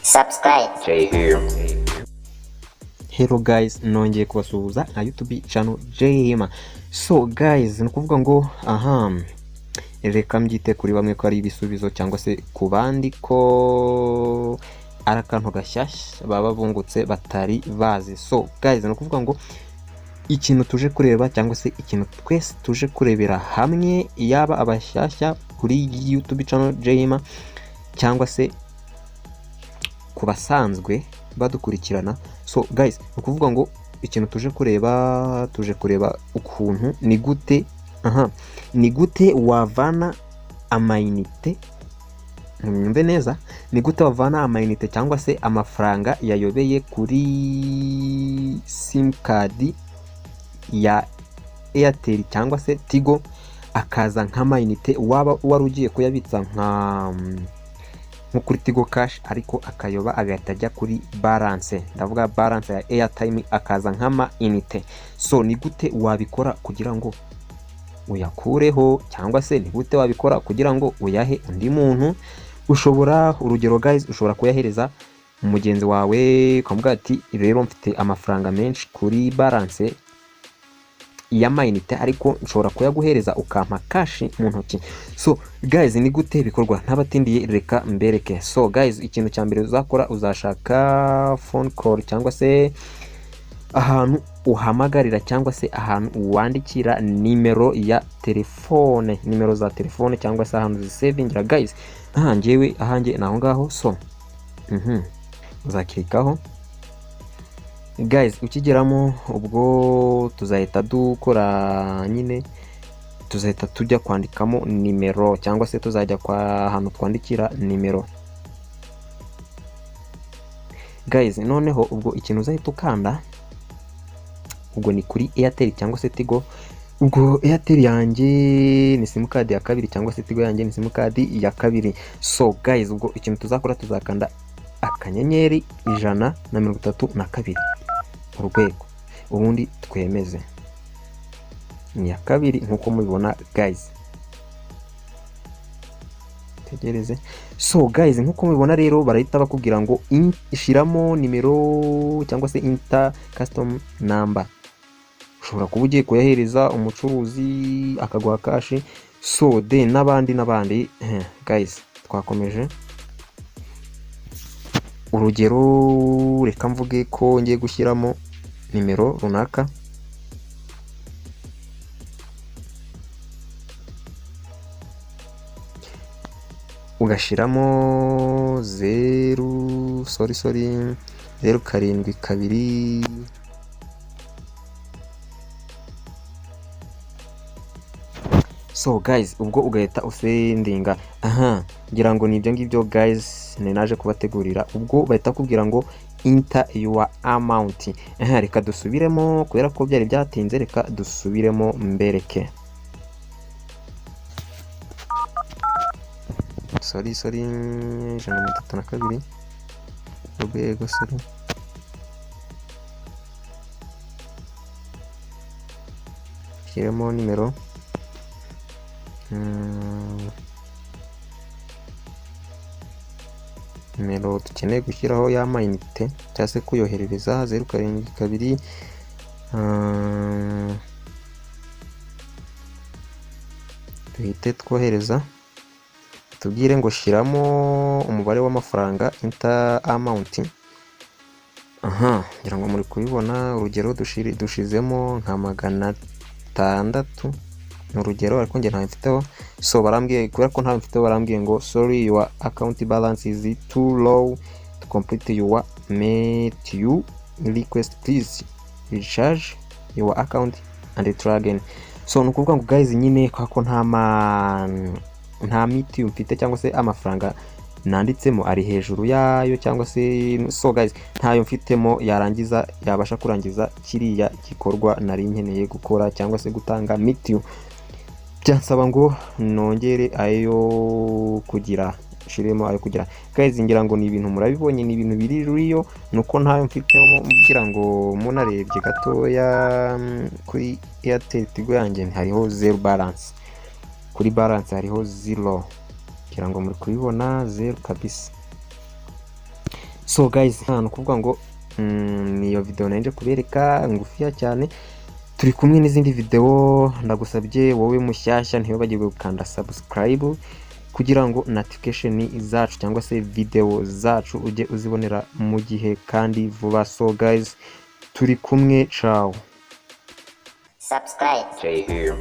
subscribe. Jay here. Hello guys, nongeye kubasuhuza na YouTube channel Jay. So guys, nukuvuga ngo reka mbyite kuri bamwe ko ari ibisubizo cyangwa se ku bandi ko ari akantu gashyashya baba bungutse batari bazi. So guys, nukuvuga ngo ikintu tuje kureba cyangwa se ikintu twese tuje kurebera hamwe, yaba abashyashya kuri YouTube channel Jay cyangwa se ku basanzwe badukurikirana. So guys, ukuvuga ngo ikintu tuje kureba ukuntu ni gute wavana amayinite, mwumve neza, ni gute wavana amayinite cyangwa se amafaranga yayobeye kuri sim card ya Airtel cyangwa se Tigo akaza nk'amayinite waba wari ugiye kuyabitsa nko kuri Tigo Cash, ariko akayoba agahita ajya kuri balance, ndavuga balance ya airtime, akaza nk'amayinite. So ni gute wabikora kugira ngo uyakureho, cyangwa se ni gute wabikora kugira ngo uyahe undi muntu? Ushobora, urugero guys, ushobora kuyahereza umugenzi wawe ukamubwira ati rero mfite amafaranga menshi kuri balance ya mayinite ariko nshobora kuyaguhereza ukampa cash mu ntoki. So guys, ni gute bikorwa? Ntabatindiye reka mbereke. So guys, ikintu cya mbere uzakora, uzashaka phone call cyangwa se ahantu uhamagarira cyangwa se ahantu wandikira nimero ya telefone, nimero za telefone cyangwa se ahantu zisavingira. Guys, njyewe ahanjye naho ngaho. So uzakirikaho guys, ukigeramo ubwo tuzahita dukora nyine, tuzahita tujya kwandikamo nimero cyangwa se tuzajya kwa ahantu twandikira nimero. Guys, noneho ubwo ikintu uzahita ukanda, ubwo ni kuri Airtel cyangwa se Tigo. Ubwo Airtel yanjye ni simukadi ya kabiri cyangwa se Tigo yanjye ni simukadi ya kabiri. So guys, ubwo ikintu tuzakora, tuzakanda akanyenyeri 132 urwego, ubundi twemeze. Ni ya kabiri nkuko mubibona guys, tegereze. So guys, nkuko mubibona rero barahita bakubwira ngo ishiramo nimero cyangwa se inter custom number. Ushobora kuba ugiye kuyahereza umucuruzi akaguha cash. So de n'abandi guys, twakomeje. Urugero, reka mvuge ko ngiye gushyiramo nimero runaka, ugashiramo 072. So guys, ubwo ugahita usendinga. Ngira ngo ni ibyo ngibyo guys naje kubategurira. Ubwo bahita kubwira ngo enter your amount. Reka dusubiremo kubera ko byari byatinze, reka dusubiremo mbereke. Sorry 132 urwego. Sorry, shyiremo nimero nimero dukeneye gushyiraho ya mayinite cyangwa se kuyoherereza 072. Duhite twohereza, tubwire ngo shyiramo umubare w'amafaranga inter amount. ngira ngo muri kubibona. Urugero, dushizemo nka 600 urugero, ariko nge nta mfiteho. So barambwiye, kubera ko nta mfiteho, barambwiye ngo sorry, your account balance is too low to complete your metu request, please recharge your account and try again. So nukuvuga ngo guys, nyine kwa nta miti mfite cyangwa se amafaranga nanditsemo ari hejuru yayo cyangwa se. So guys, ntayo mfitemo yabasha kurangiza kiriya gikorwa nari nkeneye gukora cyangwa se gutanga miti. Byansaba ngo nongere ayo kugira, shiremo ayo kugira. Guys, ngira ngo ni ibintu murabibonye, ni ibintu biri riyo, nuko ntayo mfitemo. Ngira ngo munarebye gatoya kuri Airtel Tigo yanjye hariho 0 balance, kuri balance hariho 0. Ngira ngo muri kubibona 0 kabisa. So guys, hano kuvuga ngo niyo video nanje kubereka ngufiya cyane. Turi kumwe n'izindi video, ndagusabye wowe mushyashya ntibagirwe gukanda subscribe kugira ngo notification zacu cyangwa se video zacu ujye uzibonera mu gihe kandi vuba. So guys, turi kumwe, ciao. Subscribe. Jay here.